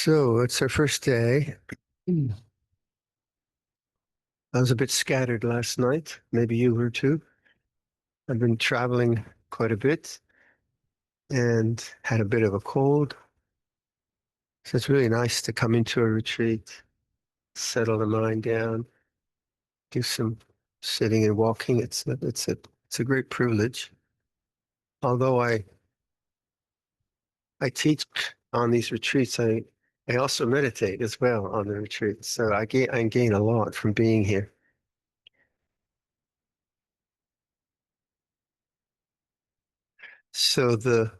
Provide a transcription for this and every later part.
So it's our first day. I was a bit scattered last night. Maybe you were too. I've been traveling quite a bit and had a bit of a cold. So it's really nice to come into a retreat, settle the mind down, do some sitting and walking. It's a great privilege. Although I teach on these retreats, I also meditate as well on the retreats. So I gain a lot from being here. So the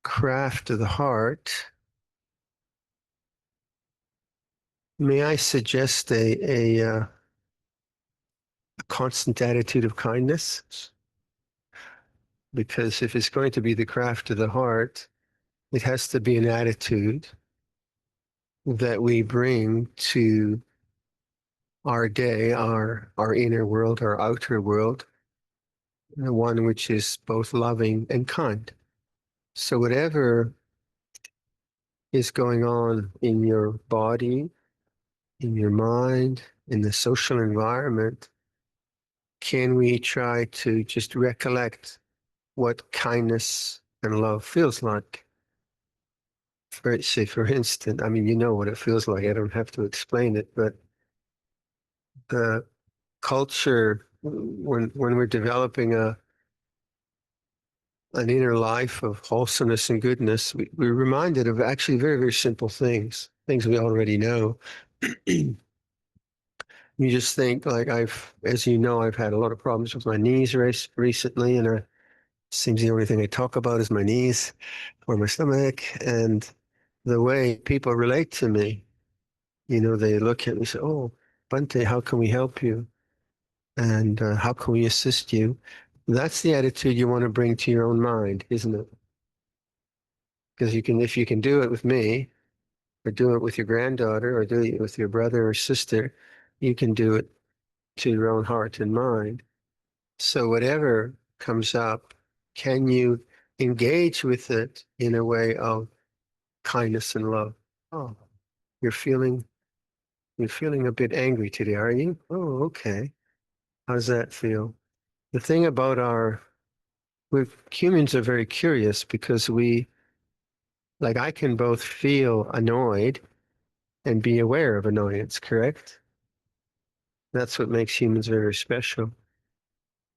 craft of the heart. May I suggest a constant attitude of kindness? Because if it's going to be the craft of the heart, it has to be an attitude that we bring to our day, our inner world, our outer world, the one which is both loving and kind. So whatever is going on in your body, in your mind, in the social environment, can we try to just recollect what kindness and love feels like? For instance, I mean, you know what it feels like. I don't have to explain it, but the culture, when we're developing an inner life of wholesomeness and goodness, we're reminded of actually very, very simple things we already know. You just think like as you know, I've had a lot of problems with my knees recently, and it seems the only thing I talk about is my knees or my stomach. And the way people relate to me, they look at me and say, "Oh, Bante, how can we help you? And how can we assist you?" That's the attitude you want to bring to your own mind, isn't it? Because if you can do it with me, or do it with your granddaughter, or do it with your brother or sister, you can do it to your own heart and mind. So whatever comes up, can you engage with it in a way of kindness and love? Oh, you're feeling you're feeling a bit angry today, are you? Oh, okay. How does that feel? The thing about we humans are very curious because like I can both feel annoyed and be aware of annoyance, correct? That's what makes humans very special.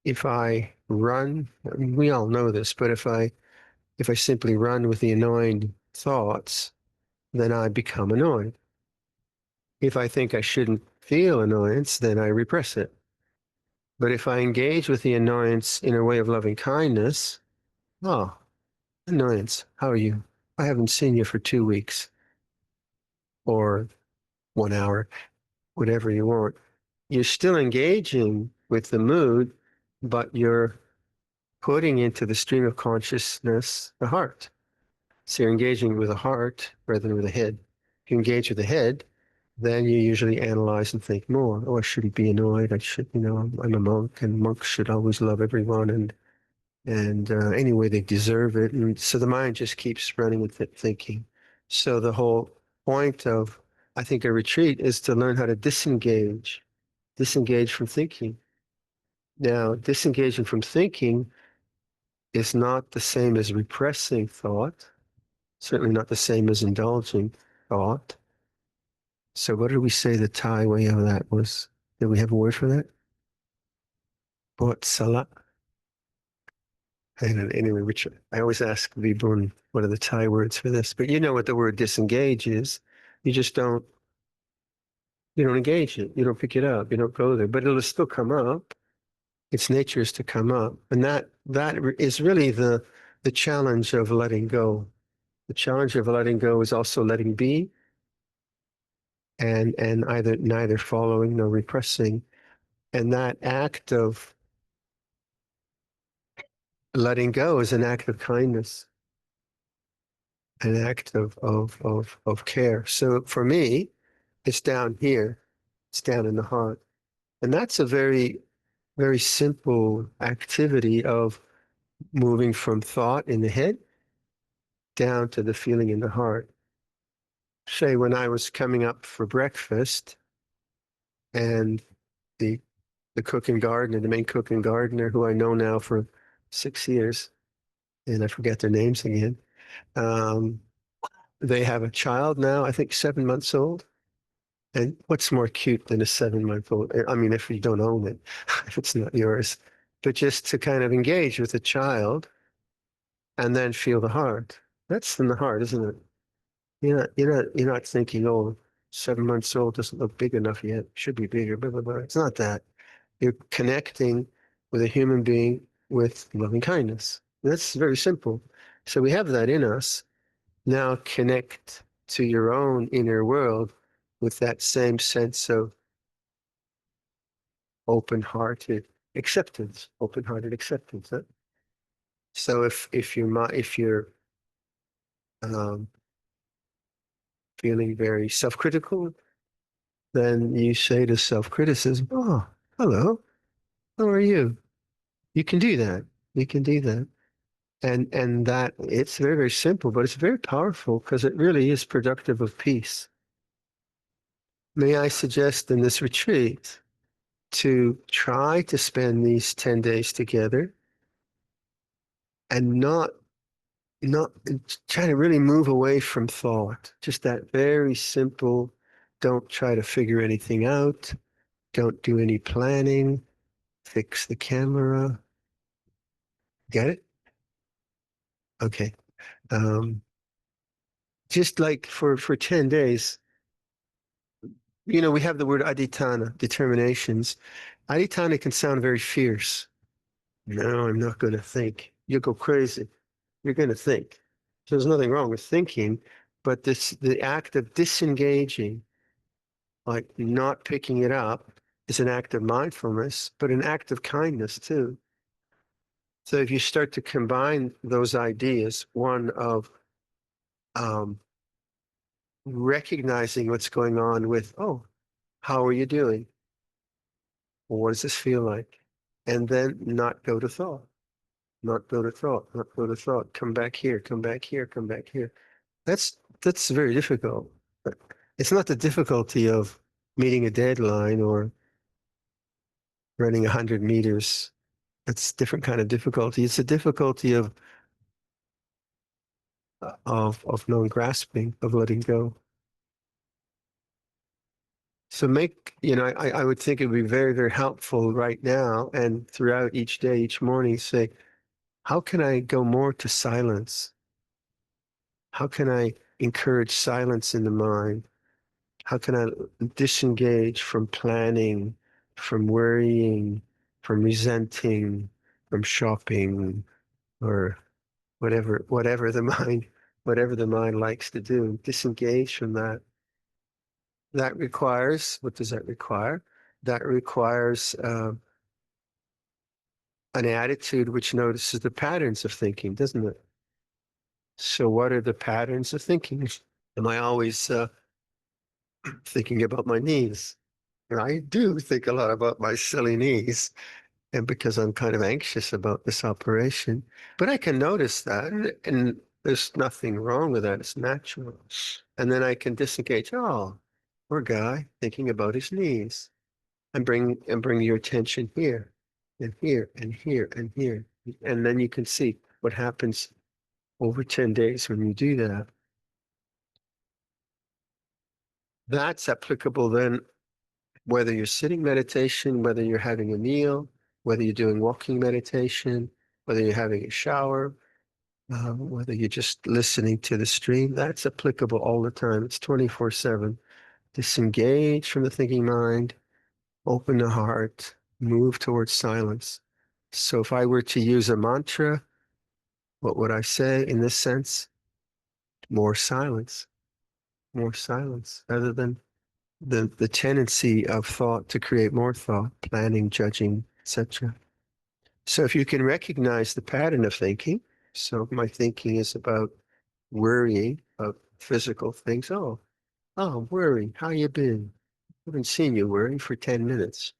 If I run, I mean, we all know this, but if I simply run with the annoying thoughts, then I become annoyed. If I think I shouldn't feel annoyance, then I repress it. But if I engage with the annoyance in a way of loving kindness, oh, annoyance, how are you? I haven't seen you for 2 weeks or 1 hour, whatever you want. You're still engaging with the mood, but you're putting into the stream of consciousness the heart. So you're engaging with the heart rather than with the head. If you engage with the head, then you usually analyze and think more. Oh, I shouldn't be annoyed. I'm a monk, and monks should always love everyone, and anyway, they deserve it. And so the mind just keeps running with it, thinking. So the whole point of, I think, a retreat is to learn how to disengage from thinking. Now, disengaging from thinking is not the same as repressing thought, certainly not the same as indulging thought. So what did we say the Thai way of that was? Did we have a word for that? Bot salat. And anyway, which I always ask Vibun, what are the Thai words for this? But you know what the word disengage is. You just you don't engage it. You don't pick it up. You don't go there. But it'll still come up. Its nature is to come up. And that is really the challenge of letting go. The challenge of letting go is also letting be, and either neither following nor repressing. And that act of letting go is an act of kindness, an act of care. So for me, it's down here, it's down in the heart. And that's a very, very simple activity of moving from thought in the head down to the feeling in the heart. Say when I was coming up for breakfast and the the cook and gardener, the main cook and gardener, who I know now for 6 years, and I forget their names again. Um, they have a child now, I think 7 months old. And what's more cute than a 7 month old? I mean, if you don't own it, if it's not yours, but just to kind of engage with a child and then feel the heart. That's in the heart, isn't it? You're not thinking, oh, 7 months old doesn't look big enough yet. Should be bigger, blah, blah, blah. It's not that. You're connecting with a human being with loving kindness. That's very simple. So we have that in us. Now connect to your own inner world with that same sense of open-hearted acceptance, open-hearted acceptance. Huh? So if you're um, feeling very self-critical, then you say to self-criticism, "Oh, hello, how are you?" You can do that. You can do that. And that it's very, very simple, but it's very powerful because it really is productive of peace. May I suggest in this retreat to try to spend these 10 days together and not try to really move away from thought. Just that very simple, don't try to figure anything out, don't do any planning, fix the camera. Get it? Okay. Um, just like for 10 days, we have the word aditana, determinations. Aditana can sound very fierce. No, I'm not going to think. You'll go crazy. You're going to think. So there's nothing wrong with thinking, but the act of disengaging, like not picking it up, is an act of mindfulness, but an act of kindness too. So if you start to combine those ideas, one of um, recognizing what's going on with, oh, how are you doing? What does this feel like? And then not go to thought, not go to thought, not go to thought. Come back here, come back here, come back here. That's very difficult. But it's not the difficulty of meeting a deadline or running 100 meters. That's a different kind of difficulty. It's a difficulty of non-grasping, of letting go. So I would think it would be very, very helpful right now and throughout each day, each morning, say, how can I go more to silence? How can I encourage silence in the mind? How can I disengage from planning, from worrying, from resenting, from shopping, or whatever the mind likes to do? Disengage from that. That requires, what does that require? That requires an attitude which notices the patterns of thinking, doesn't it? So what are the patterns of thinking? Am I always thinking about my knees? And I do think a lot about my silly knees, and because I'm kind of anxious about this operation. But I can notice that, and there's nothing wrong with that. It's natural. And then I can disengage. Oh, poor guy thinking about his knees, and bring your attention here, and here, and here, and here, and then you can see what happens over 10 days when you do that. That's applicable then whether you're sitting meditation, whether you're having a meal, whether you're doing walking meditation, whether you're having a shower, whether you're just listening to the stream, that's applicable all the time. It's 24/7. Disengage from the thinking mind, open the heart, move towards silence. So if I were to use a mantra, what would I say in this sense? More silence, rather than the tendency of thought to create more thought, planning, judging, etc. So if you can recognize the pattern of thinking, so my thinking is about worrying of physical things. Oh, worry, how you been? I haven't seen you worry for 10 minutes.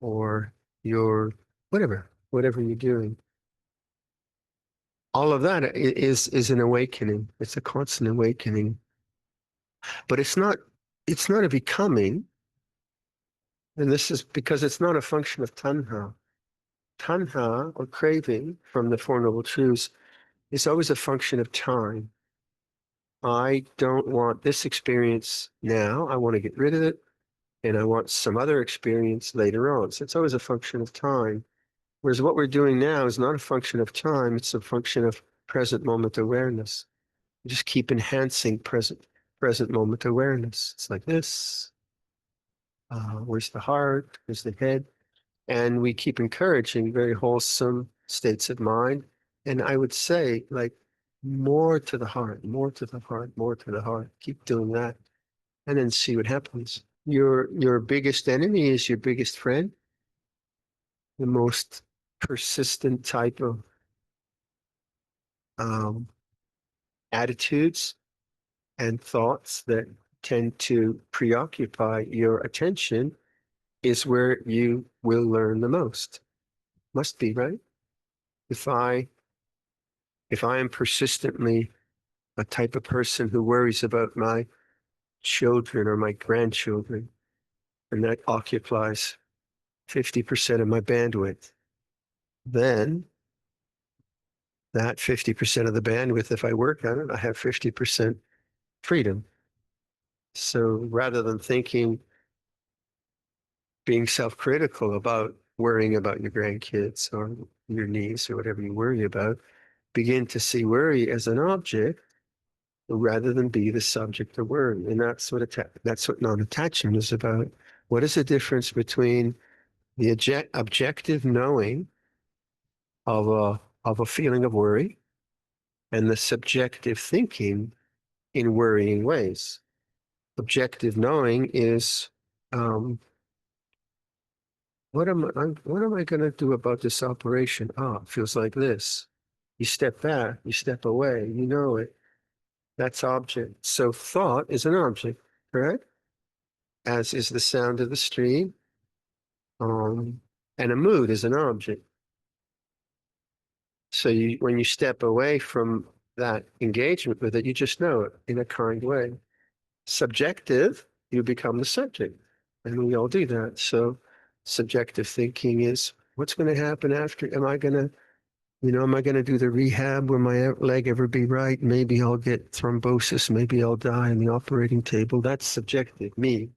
Or you're whatever you're doing. all of that is an awakening. It's a constant awakening, but it's not a becoming. And this is because it's not a function of tanha. Tanha, or craving from the Four Noble Truths, is always a function of time. I don't want this experience now. I want to get rid of it, and I want some other experience later on. So it's always a function of time. Whereas what we're doing now is not a function of time, it's a function of present moment awareness. We just keep enhancing present moment awareness. It's like this. Where's the heart? Where's the head? And we keep encouraging very wholesome states of mind. And I would say, like, more to the heart, more to the heart, more to the heart. Keep doing that, and then see what happens. Your biggest enemy is your biggest friend. The most persistent type of um, attitudes and thoughts that tend to preoccupy your attention is where you will learn the most. Must be, right? If I am persistently a type of person who worries about my children or my grandchildren, and that occupies 50% of my bandwidth, then that 50% of the bandwidth, if I work on it, I have 50% freedom. So rather than being self-critical about worrying about your grandkids or your niece or whatever you worry about, begin to see worry as an object rather than be the subject of worry. And that's what non-attachment is about. What is the difference between the objective knowing of a feeling of worry and the subjective thinking in worrying ways? Objective knowing is what am I going to do about this operation? Ah, it feels like this. You step back, you step away, you know it. That's object. So thought is an object, correct? As is the sound of the stream. And a mood is an object. So when you step away from that engagement with it, you just know it in a kind way. Subjective, you become the subject. And we all do that. So subjective thinking is what's going to happen after? Am I going to do the rehab? Will my leg ever be right? Maybe I'll get thrombosis. Maybe I'll die on the operating table. That's subjective. Me,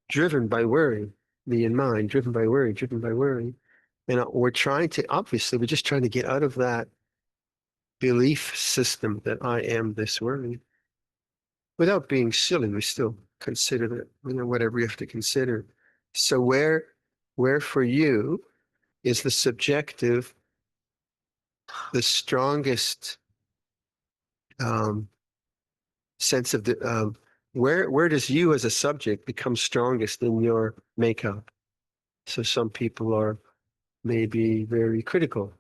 driven by worry, me and mind, driven by worry, driven by worry. And we're just trying to get out of that belief system that I am this worry. Without being silly, we still consider that, whatever we have to consider. So where for you is the subjective, the strongest sense of where does you as a subject become strongest in your makeup? So some people are maybe very critical.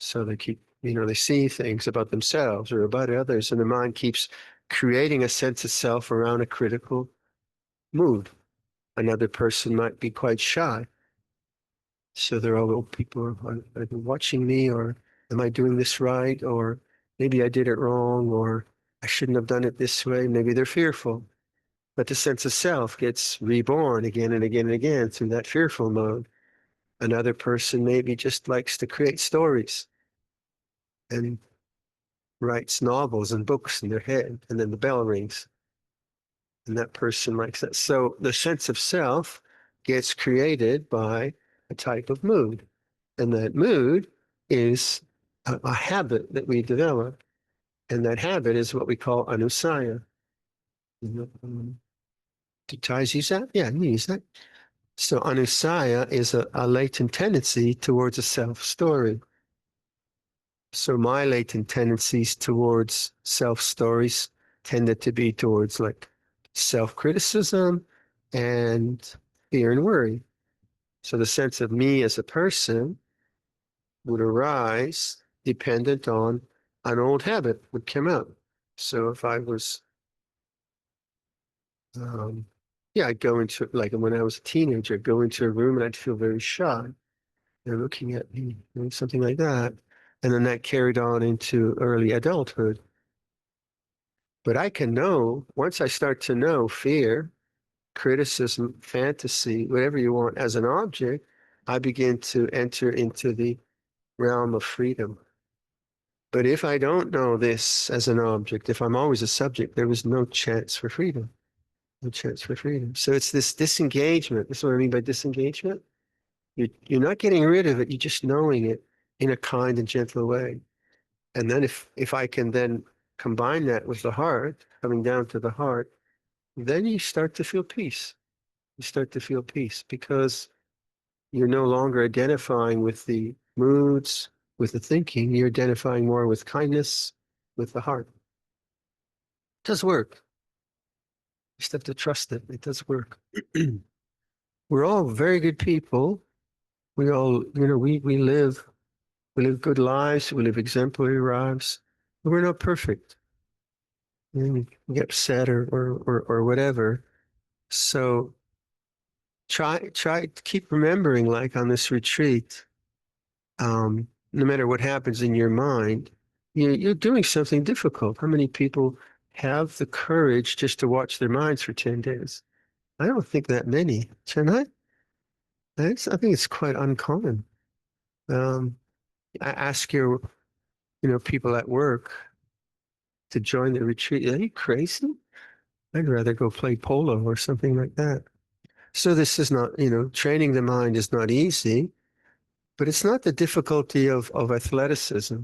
So they see things about themselves or about others, and the mind keeps creating a sense of self around a critical mood. Another person might be quite shy. So they're all, people are watching me, or am I doing this right? Or maybe I did it wrong, or I shouldn't have done it this way. Maybe they're fearful. But the sense of self gets reborn again and again and again through that fearful mode. Another person maybe just likes to create stories and writes novels and books in their head, and then the bell rings, and that person likes that. So the sense of self gets created by a type of mood, and that mood is a habit that we develop, and that habit is what we call anusaya. Do Thais use that? Yeah, you use that. So anusaya is a latent tendency towards a self story. So my latent tendencies towards self stories tended to be towards like self-criticism and fear and worry. So the sense of me as a person would arise dependent on an old habit would come out. So if I was, I'd go into, like when I was a teenager, I'd go into a room and I'd feel very shy. They're looking at me, something like that. And then that carried on into early adulthood. But I can know, once I start to know fear, criticism, fantasy, whatever you want as an object, I begin to enter into the realm of freedom. But if I don't know this as an object, if I'm always a subject, there is no chance for freedom. No chance for freedom. So it's this disengagement. This is what I mean by disengagement. You're not getting rid of it, you're just knowing it in a kind and gentle way. And then if I can then combine that with the heart, coming down to the heart, then you start to feel peace. You start to feel peace because you're no longer identifying with the moods, with the thinking. You're identifying more with kindness, with the heart. It does work. You just have to trust it. It does work. We're all very good people. We all, we live good lives. We live exemplary lives. But we're not perfect. We get upset or whatever. So try to keep remembering, like on this retreat, no matter what happens in your mind, you're doing something difficult. How many people have the courage just to watch their minds for 10 days? I don't think that many. Can I? I think it's quite uncommon. Um, I ask people at work to join the retreat. Are you crazy? I'd rather go play polo or something like that. So this is not, training the mind is not easy, but it's not the difficulty of athleticism.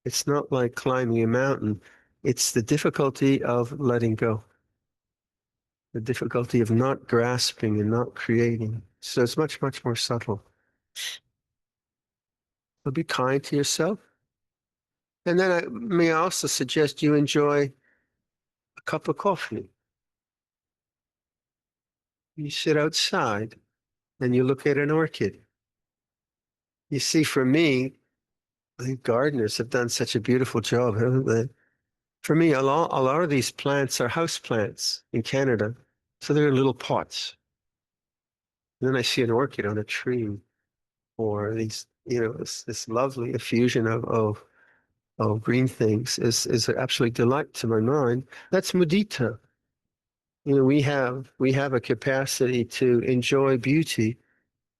It's not like climbing a mountain. It's the difficulty of letting go, the difficulty of not grasping and not creating. So it's much, much more subtle. So be kind to yourself. And then I may also suggest you enjoy a cup of coffee. You sit outside and you look at an orchid. You see, for me, I think gardeners have done such a beautiful job, haven't they? For me, a lot of these plants are house plants in Canada. So they're in little pots. And then I see an orchid on a tree or these, this lovely effusion of green things is an absolute delight to my mind. That's mudita. We have a capacity to enjoy beauty.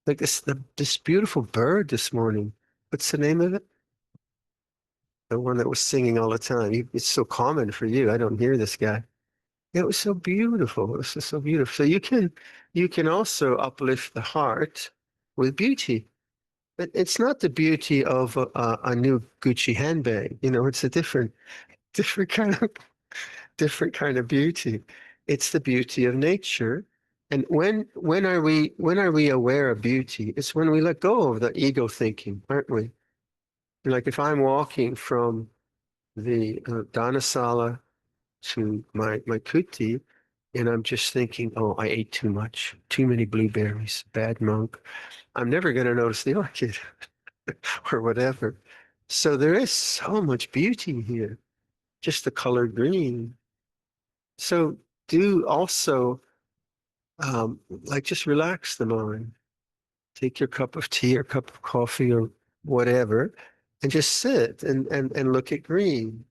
Like this beautiful bird this morning. What's the name of it? The one that was singing all the time. It's so common for you. I don't hear this guy. It was so beautiful. It was just so beautiful. So you can also uplift the heart with beauty. But it's not the beauty of a new Gucci handbag. It's a different different kind of beauty. It's the beauty of nature. And when are we aware of beauty? It's when we let go of the ego thinking, aren't we? Like if I'm walking from the Dhanasala to my kuti, and I'm just thinking, oh, I ate too much, too many blueberries, bad monk. I'm never going to notice the orchid or whatever. So there is so much beauty here, just the color green. So do also like just relax the mind. Take your cup of tea or cup of coffee or whatever, and just sit and look at green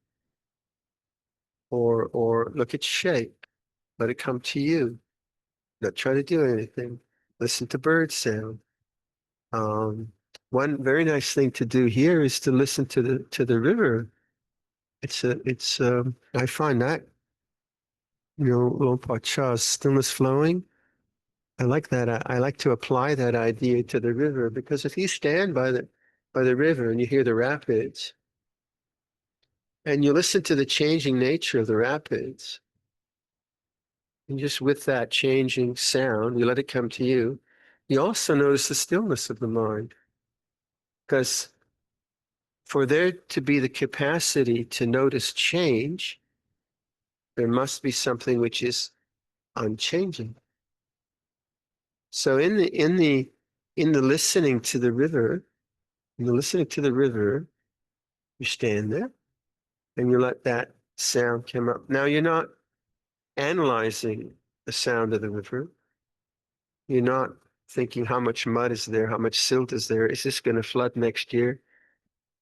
or look at shape. Let it come to you. Not try to do anything. Listen to bird sound. Um, One very nice thing to do here is to listen to the river. I find that, Luangpor Cha's stillness flowing. I like that. I like to apply that idea to the river because if you stand by the river and you hear the rapids and you listen to the changing nature of the rapids, and just with that changing sound, you let it come to you, you also notice the stillness of the mind. Because for there to be the capacity to notice change, there must be something which is unchanging. So in the listening to the river, you stand there and you let that sound come up. Now you're not analyzing the sound of the river. You're not thinking how much mud is there, how much silt is there. Is this going to flood next year?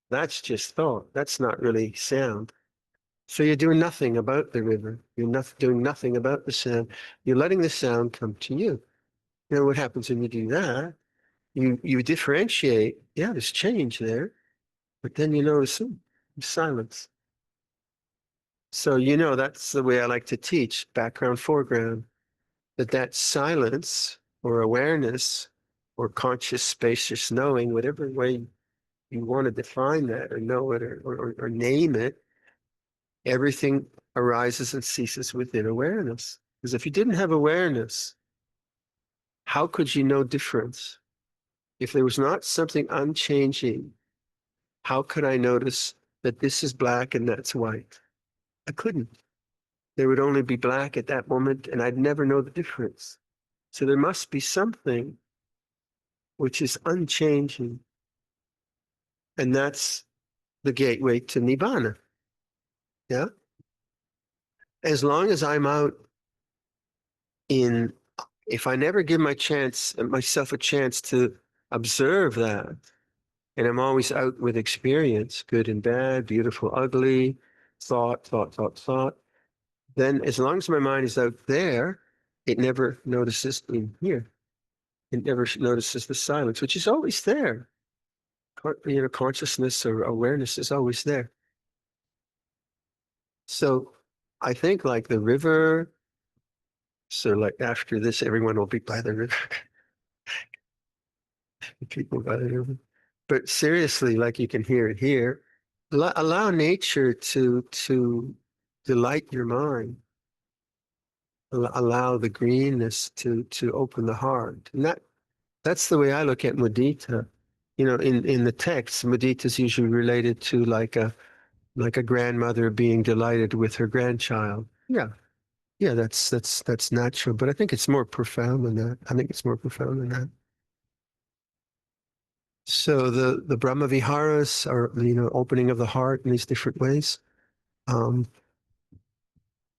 That's just thought. That's not really sound. So you're doing nothing about the river. You're not doing nothing about the sound. You're letting the sound come to you. You know what happens when you do that? You differentiate. Yeah, there's change there, but then you notice silence. So that's the way I like to teach background, foreground. That silence or awareness or conscious, spacious knowing, whatever way you want to define that or know it or name it, everything arises and ceases within awareness. Because if you didn't have awareness, how could you know difference? If there was not something unchanging, how could I notice that this is black and that's white? I couldn't. There would only be black at that moment, and I'd never know the difference. So there must be something which is unchanging, and that's the gateway to Nibbana. Yeah. As long as I'm out in, if I never give myself a chance to observe that, and I'm always out with experience, good and bad, beautiful, ugly, thought, then as long as my mind is out there, it never notices in here. It never notices the silence, which is always there. Consciousness or awareness is always there. So I think like the river, so like after this, everyone will be by the river. People by the river. But seriously, like you can hear it here, allow nature to delight your mind. Allow the greenness to open the heart. And that's the way I look at mudita. In the text, mudita is usually related to like a grandmother being delighted with her grandchild. Yeah. Yeah, that's natural, but I think it's more profound than that. I think it's more profound than that. So the Brahma Viharas are, opening of the heart in these different ways. Um,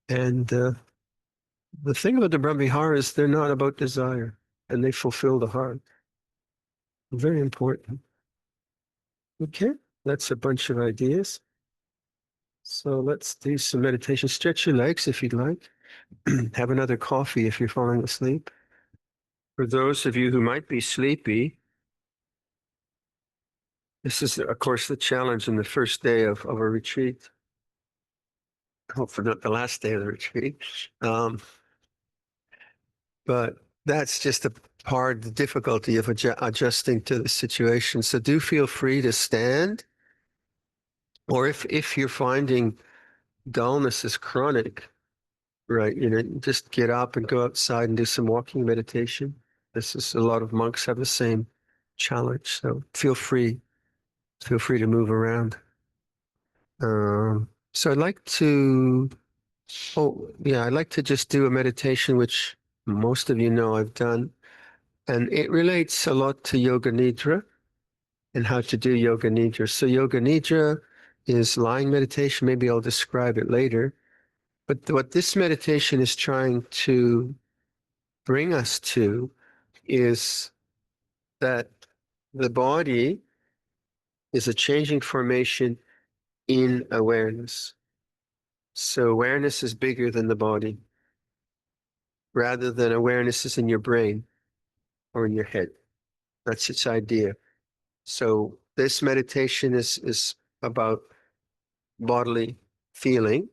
and the thing about the Brahma Viharas, they're not about desire, and they fulfill the heart. Very important. Okay, that's a bunch of ideas. So let's do some meditation. Stretch your legs if you'd like. Have another coffee if you're falling asleep. For those of you who might be sleepy, this is, of course, the challenge in the first day of a retreat. Hopefully not the last day of the retreat. But that's just a part, the difficulty of adjusting to the situation. So do feel free to stand, or if you're finding dullness is chronic, right, just get up and go outside and do some walking meditation. This is a lot of monks have the same challenge. So feel free to move around. So I'd like to just do a meditation, which most of you know I've done. And it relates a lot to Yoga Nidra and how to do Yoga Nidra. So Yoga Nidra is lying meditation. Maybe I'll describe it later. But what this meditation is trying to bring us to is that the body is a changing formation in awareness. So awareness is bigger than the body, rather than awareness is in your brain or in your head. That's its idea. So this meditation is about bodily feeling.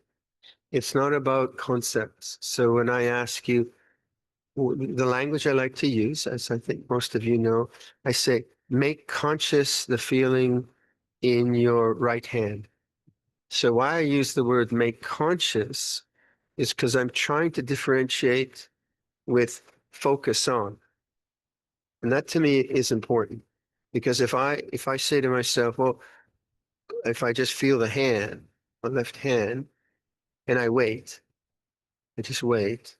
It's not about concepts. So when I ask you, the language I like to use, as I think most of you know, I say, make conscious the feeling in your right hand. So why I use the word make conscious is because I'm trying to differentiate with focus on. And that to me is important. Because if I say to myself, well, if I just feel the hand, my left hand, and I just wait,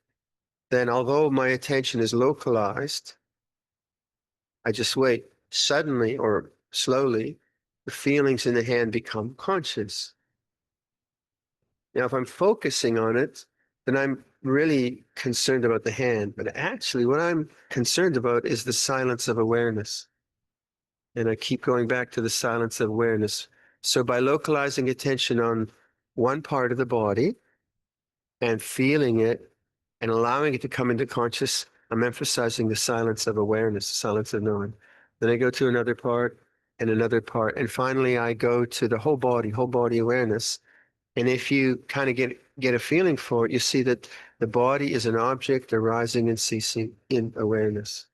then although my attention is localized, I just wait. Suddenly or slowly, the feelings in the hand become conscious. Now, if I'm focusing on it, then I'm really concerned about the hand. But actually, what I'm concerned about is the silence of awareness. And I keep going back to the silence of awareness. So by localizing attention on one part of the body and feeling it and allowing it to come into conscious, I'm emphasizing the silence of awareness, the silence of knowing. Then I go to another part and another part. And finally, I go to the whole body awareness. And if you kind of get a feeling for it, you see that the body is an object arising and ceasing in awareness.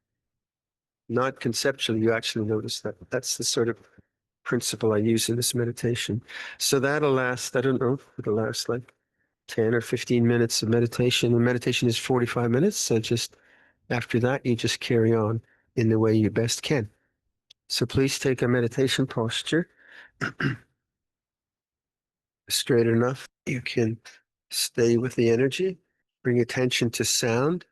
Not conceptually, you actually notice that. That's the sort of principle I use in this meditation. So that'll last, I don't know, it'll last like 10 or 15 minutes of meditation. The meditation is 45 minutes. So just after that, you just carry on in the way you best can. So please take a meditation posture straight enough. You can stay with the energy, bring attention to sound,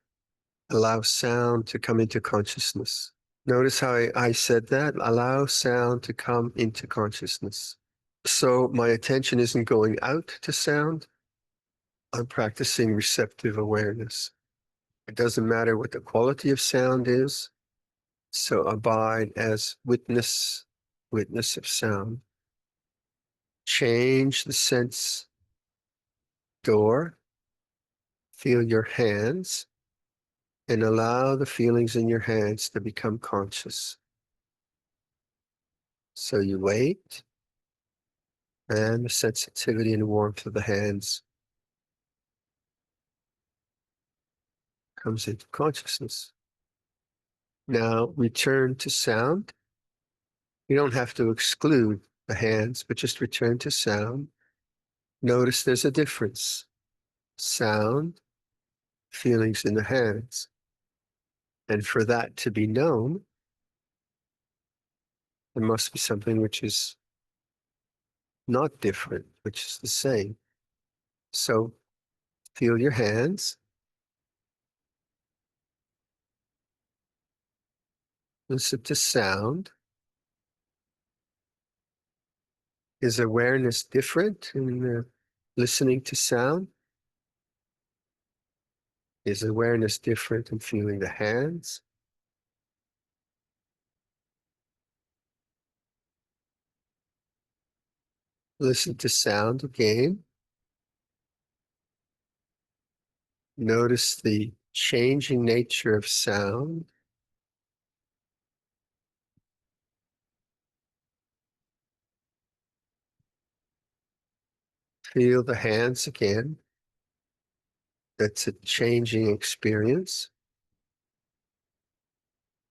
allow sound to come into consciousness. Notice how I said that, allow sound to come into consciousness. So my attention isn't going out to sound. I'm practicing receptive awareness. It doesn't matter what the quality of sound is. So abide as witness of sound. Change the sense door. Feel your hands and allow the feelings in your hands to become conscious. So you wait, and the sensitivity and warmth of the hands comes into consciousness. Now return to sound. You don't have to exclude the hands, but just return to sound. Notice there's a difference. Sound, feelings in the hands. And for that to be known, there must be something which is not different, which is the same. So feel your hands. Listen to sound. Is awareness different in listening to sound? Is awareness different in feeling the hands? Listen to sound again. Notice the changing nature of sound. Feel the hands again. That's a changing experience.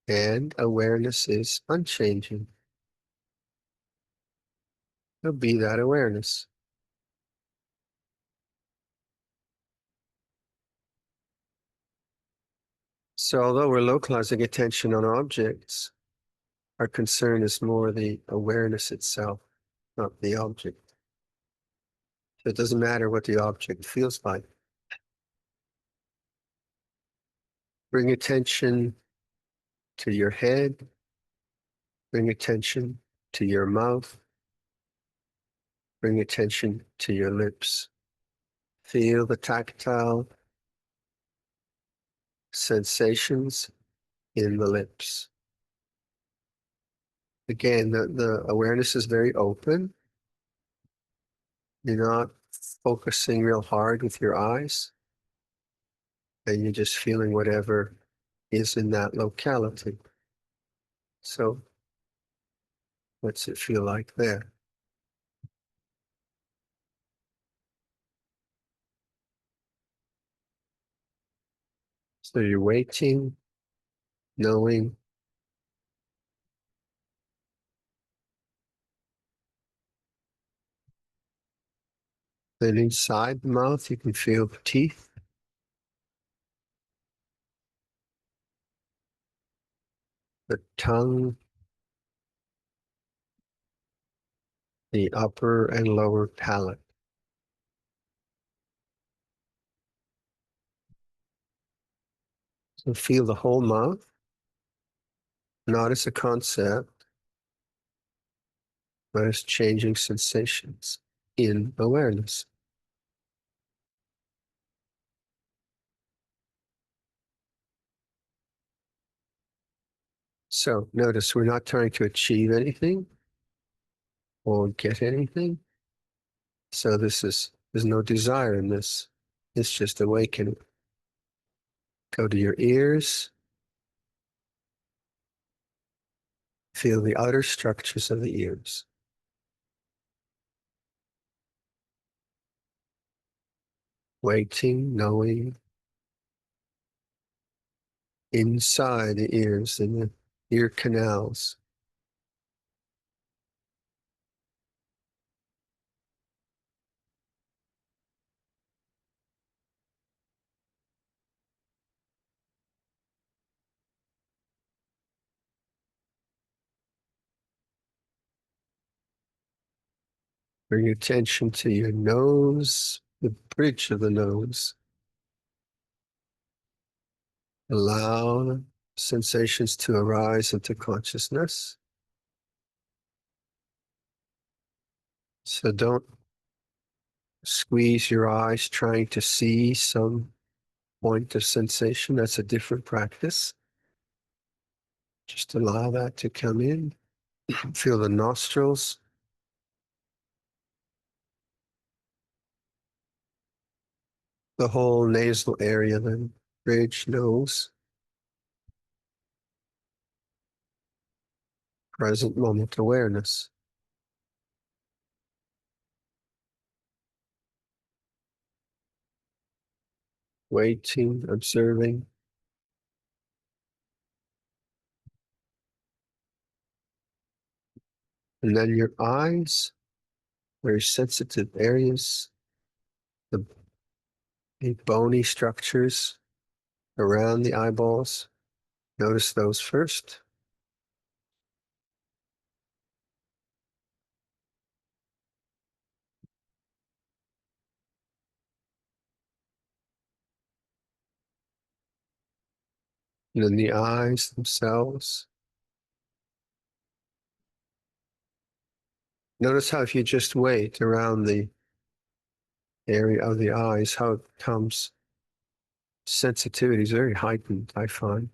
And awareness is unchanging. So be that awareness. So although we're localizing attention on objects, our concern is more the awareness itself, not the object. So it doesn't matter what the object feels like. Bring attention to your head. Bring attention to your mouth. Bring attention to your lips. Feel the tactile sensations in the lips. Again, the awareness is very open. You're not focusing real hard with your eyes, and you're just feeling whatever is in that locality. So, what's it feel like there? So you're waiting, knowing. Then inside the mouth, you can feel the teeth, the tongue, the upper and lower palate. So feel the whole mouth, not as a concept, but as changing sensations in awareness. So notice we're not trying to achieve anything. or get anything. So there's no desire in this. It's just awakening. Go to your ears. Feel the outer structures of the ears. Waiting, knowing. Inside the ears, in the ear canals. Bring attention to your nose, the bridge of the nose. Allow sensations to arise into consciousness. So don't squeeze your eyes trying to see some point of sensation. That's a different practice. Just allow that to come in. Feel the nostrils. The whole nasal area, then bridge, nose. Present moment awareness. Waiting, observing. And then your eyes, very sensitive areas, the, the bony structures around the eyeballs. Notice those first. And then the eyes themselves. Notice how if you just wait around the area of the eyes, how it comes, sensitivity is very heightened, I find.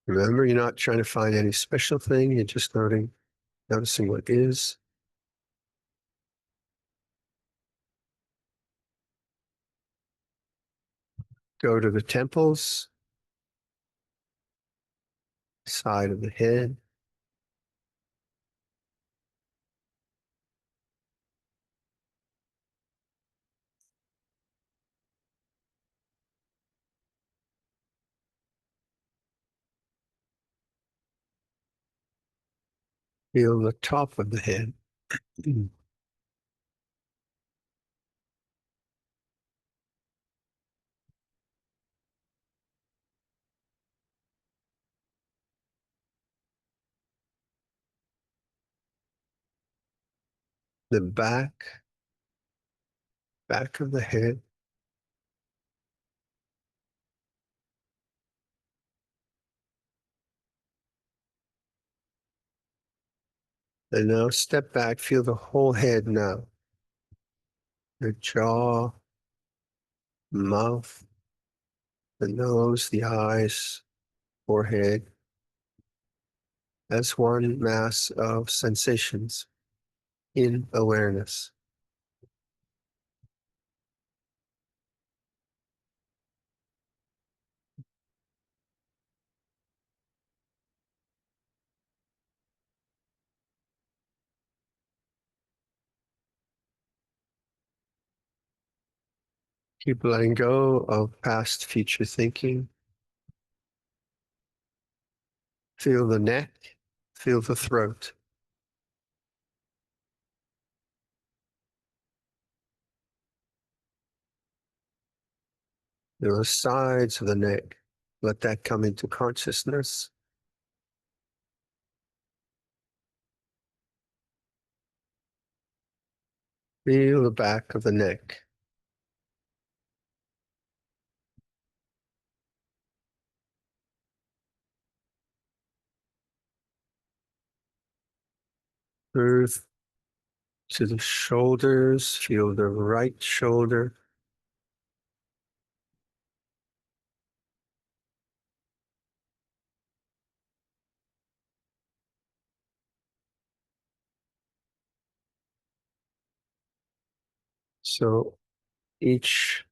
Remember, you're not trying to find any special thing, you're just noticing what is. Go to the temples, side of the head. Feel the top of the head. The back of the head. And now step back, feel the whole head now. The jaw, mouth, the nose, the eyes, forehead. That's one mass of sensations in awareness. Keep letting go of past, future thinking. Feel the neck, feel the throat. There are sides of the neck. Let that come into consciousness. Feel the back of the neck. Earth, to the shoulders. Feel the right shoulder. So each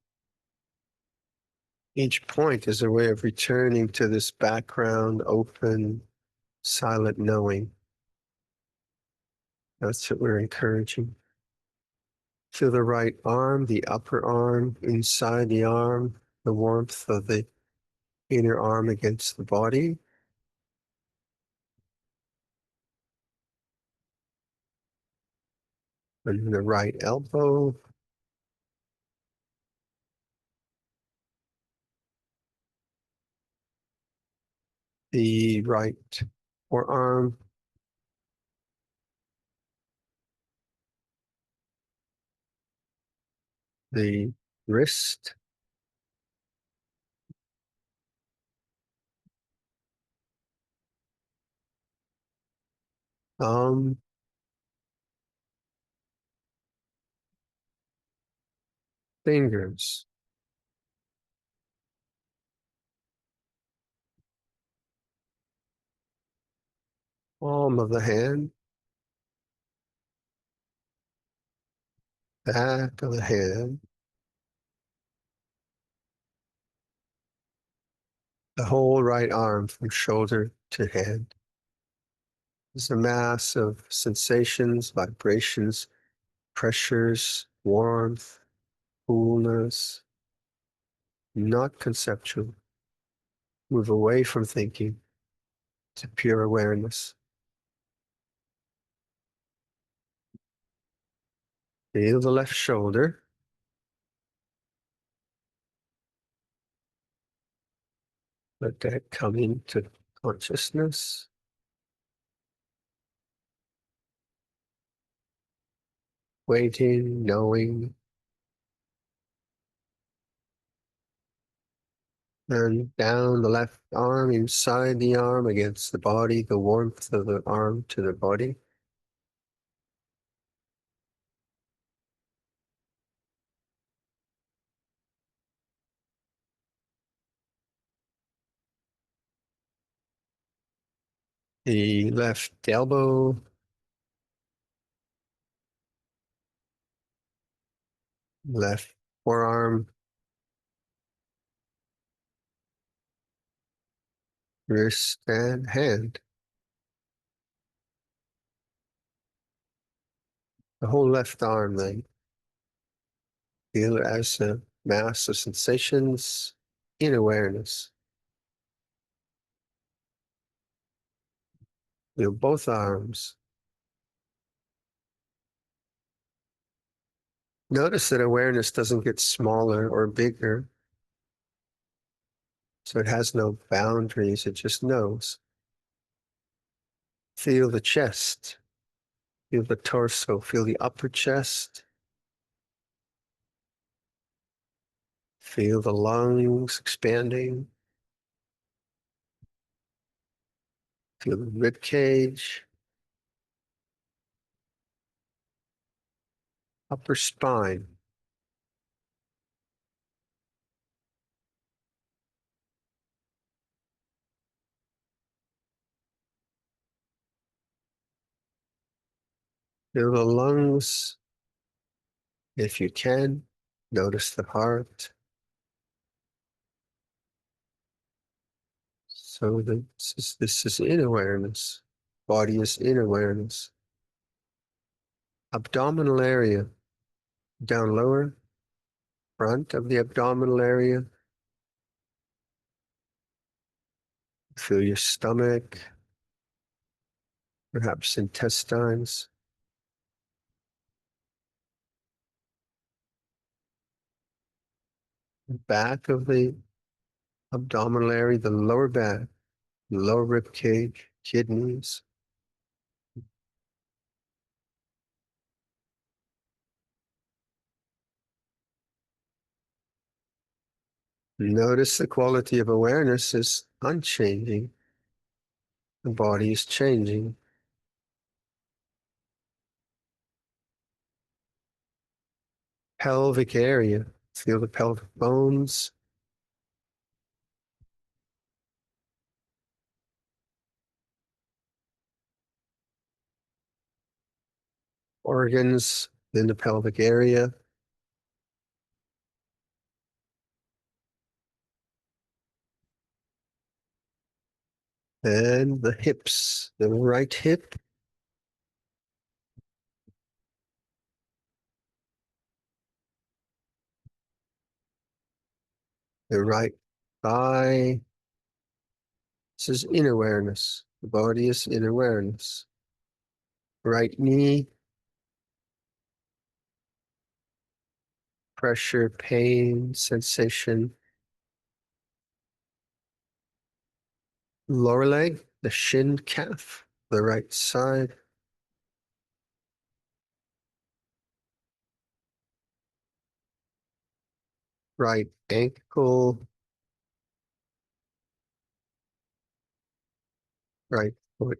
point is a way of returning to this background, open, silent knowing. That's what we're encouraging. Feel the right arm, the upper arm, inside the arm, the warmth of the inner arm against the body. And the right elbow. The right forearm. The wrist. Thumb. Fingers. Palm of the hand. Back of the hand. The whole right arm from shoulder to hand. It's a mass of sensations, vibrations, pressures, warmth, coolness, not conceptual. Move away from thinking to pure awareness. Feel the left shoulder. Let that come into consciousness. Waiting, knowing. And down the left arm, inside the arm, against the body, the warmth of the arm to the body. The left elbow. Left forearm. Wrist and hand. The whole left arm then. Feel it as a mass of sensations in awareness. Feel both arms. Notice that awareness doesn't get smaller or bigger. So it has no boundaries, it just knows. Feel the chest. Feel the torso. Feel the upper chest. Feel the lungs expanding. Feel the rib cage. Upper spine. Feel the lungs. If you can, notice the heart. So this is in awareness. Body is in awareness. Abdominal area, down lower, front of the abdominal area. Feel your stomach, perhaps intestines. Back of the abdominal area, the lower back, lower rib cage, kidneys. Notice the quality of awareness is unchanging. The body is changing. pelvic area. Feel the pelvic bones. Organs in the pelvic area. And the hips, the right hip, the right thigh. This is in awareness. The body is in awareness. Right knee, pressure, pain, sensation. Lower leg, the shin calf, the right side. Right ankle, right foot.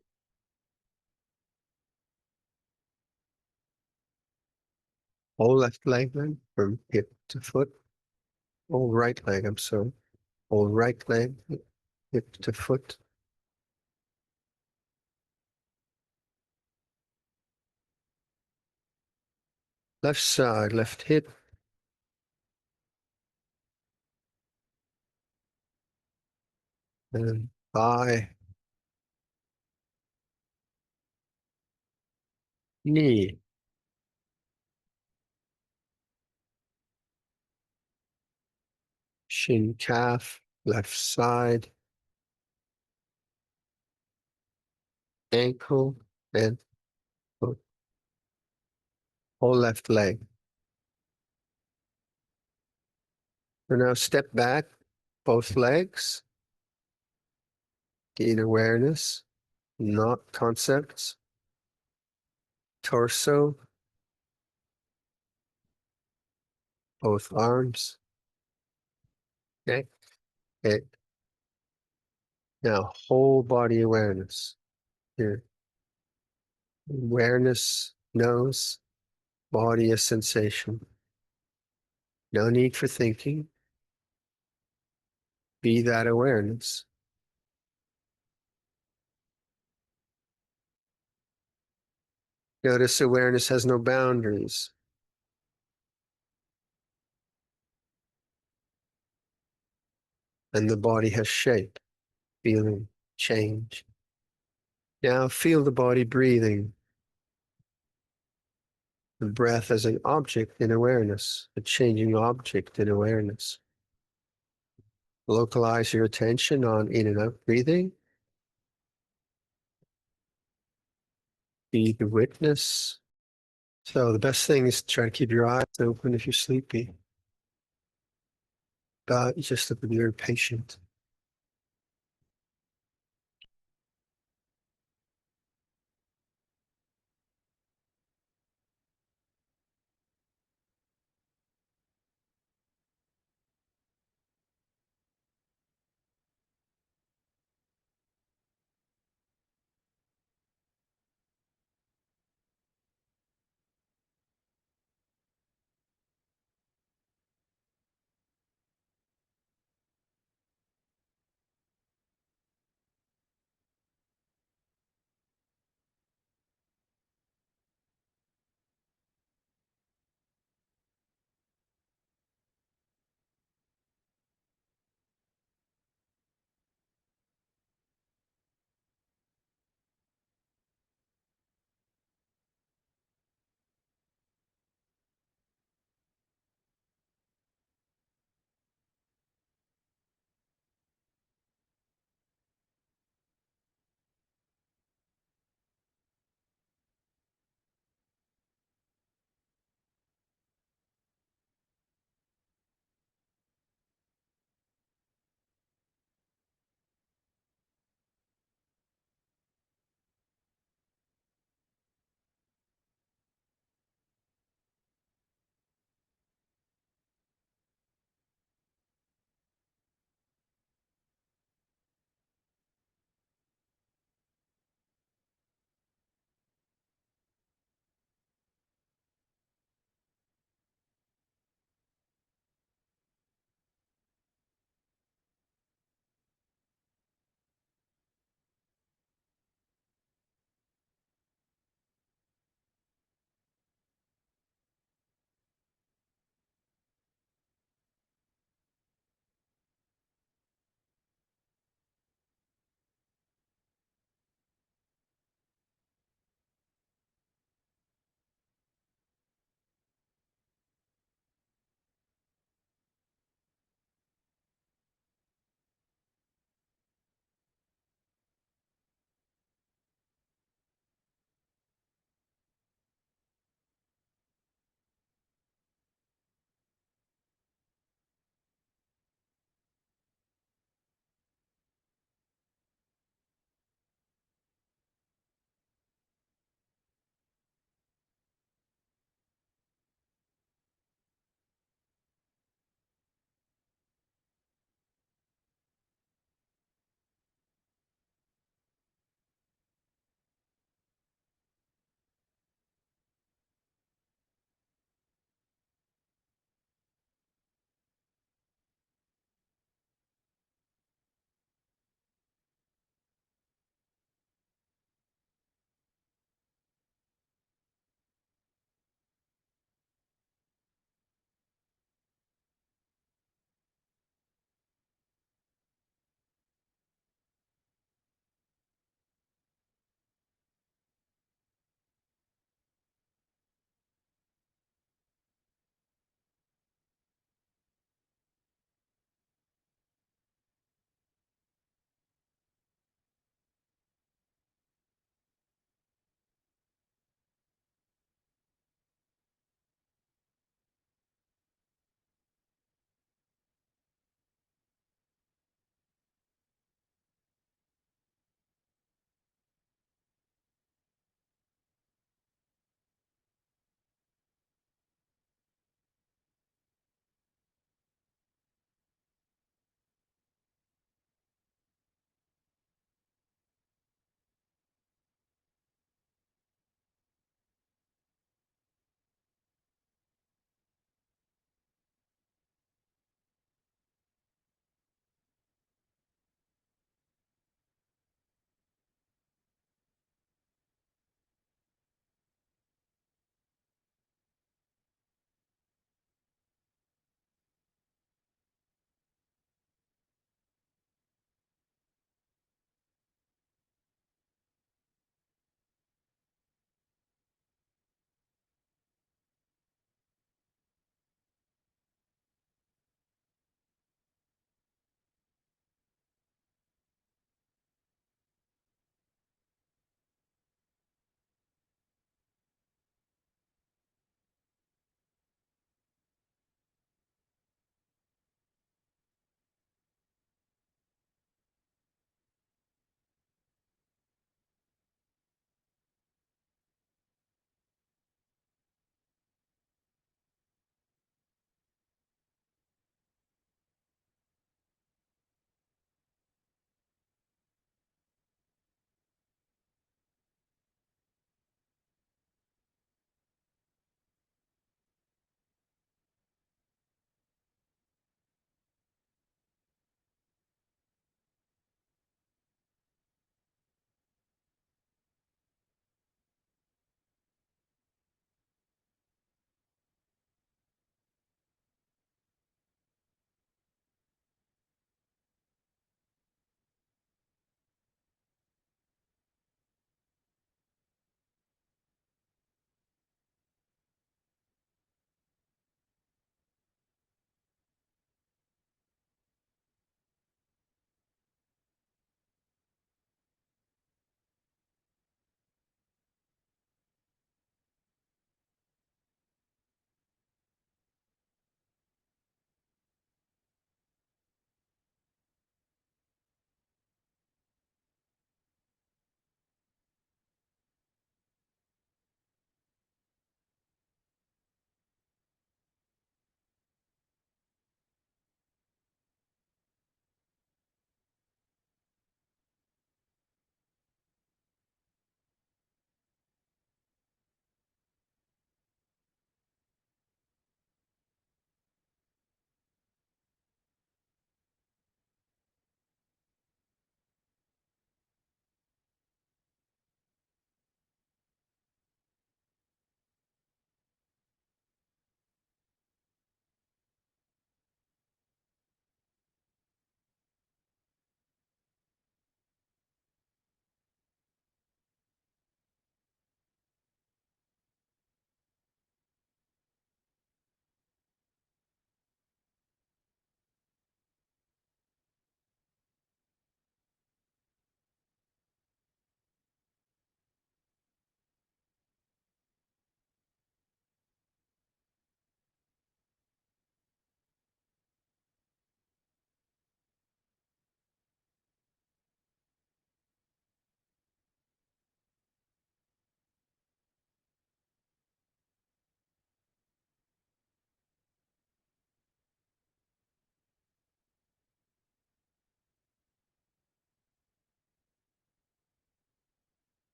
Whole left leg then, from hip to foot. Whole right leg, I'm sorry. Whole right leg, hip to foot. Left side, left hip. And thigh, knee. Shin calf, left side, ankle, and foot. Whole left leg. So now step back, both legs, gain awareness, not concepts. Torso, both arms, neck, head. Now whole body awareness. Here, awareness knows body is sensation. No need for thinking. Be that awareness. Notice awareness has no boundaries. And the body has shape, feeling, change. Now feel the body breathing. The breath as an object in awareness, a changing object in awareness. Localize your attention on in and out breathing. Be the witness. So the best thing is to try to keep your eyes open if you're sleepy. But just to be very patient.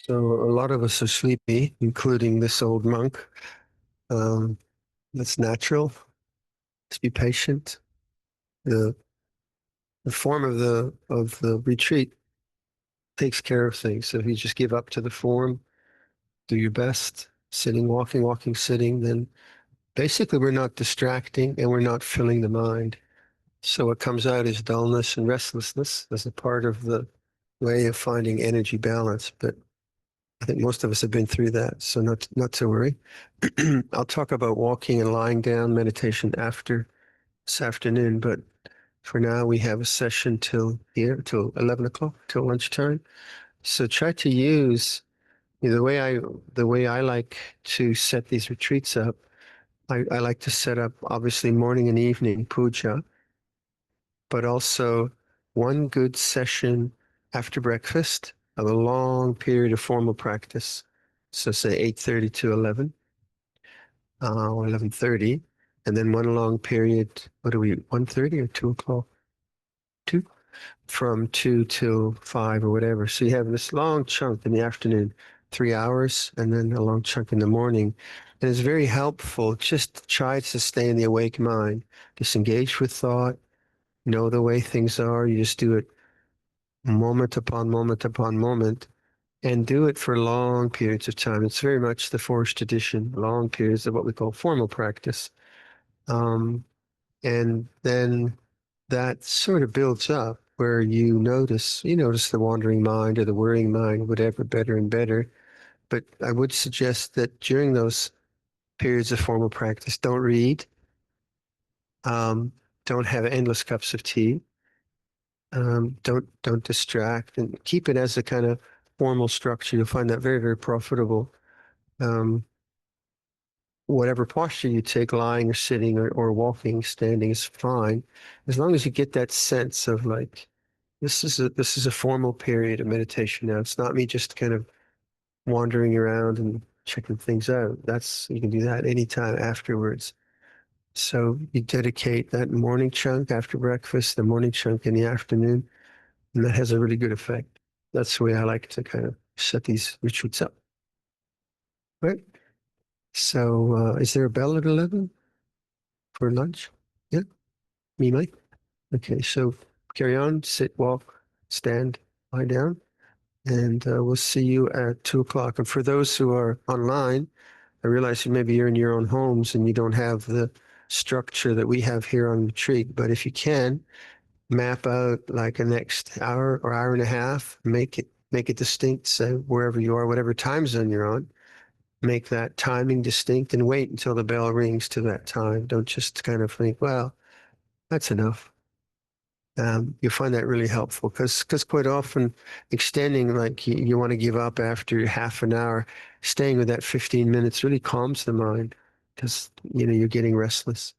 So a lot of us are sleepy, including this old monk. Um, that's natural. Just be patient. The the form of the retreat takes care of things. So if you just give up to the form, do your best, sitting, walking, walking, sitting, then basically we're not distracting and we're not filling the mind. So what comes out is dullness and restlessness as a part of the way of finding energy balance. But I think most of us have been through that, so not to worry. I'll talk about walking and lying down meditation after this afternoon, but for now we have a session till 11 o'clock, till lunchtime. So try to use the way I like to set these retreats up. I like to set up obviously morning and evening puja, but also one good session after breakfast of a long period of formal practice. So say 8:30 to 11, or 11:30, and then one long period, what are we, 1:30 or 2 o'clock? 2? From 2 till 5 or whatever. So you have this long chunk in the afternoon, 3 hours, and then a long chunk in the morning. And it's very helpful. Just try to stay in the awake mind, disengage with thought, know the way things are. You just do it moment upon moment upon moment, and do it for long periods of time. It's very much the forest tradition, long periods of what we call formal practice. And then that sort of builds up where you notice the wandering mind or the worrying mind, whatever, better and better. But I would suggest that during those periods of formal practice, don't read, um, don't have endless cups of tea, don't distract, and keep it as a kind of formal structure. You'll find that very, very profitable. Um, whatever posture you take, lying or sitting or walking, standing is fine, as long as you get that sense of like, this is a formal period of meditation now. It's not me just kind of wandering around and checking things out. That's you can do that anytime afterwards. So you dedicate that morning chunk after breakfast, the morning chunk in the afternoon, and that has a really good effect. That's the way I like to kind of set these retreats up. Right. So is there a bell at 11 for lunch? Yeah, me, Mike. Okay, so carry on, sit, walk, stand, lie down. And we'll see you at 2 o'clock. And for those who are online, I realize that maybe you're in your own homes and you don't have the structure that we have here on retreat. But if you can, map out like a next hour or hour and a half, make it distinct. So wherever you are, whatever time zone you're on, make that timing distinct and wait until the bell rings to that time. Don't just kind of think, well, that's enough. You'll find that really helpful because quite often extending like you want to give up after half an hour, staying with that 15 minutes really calms the mind because you're getting restless.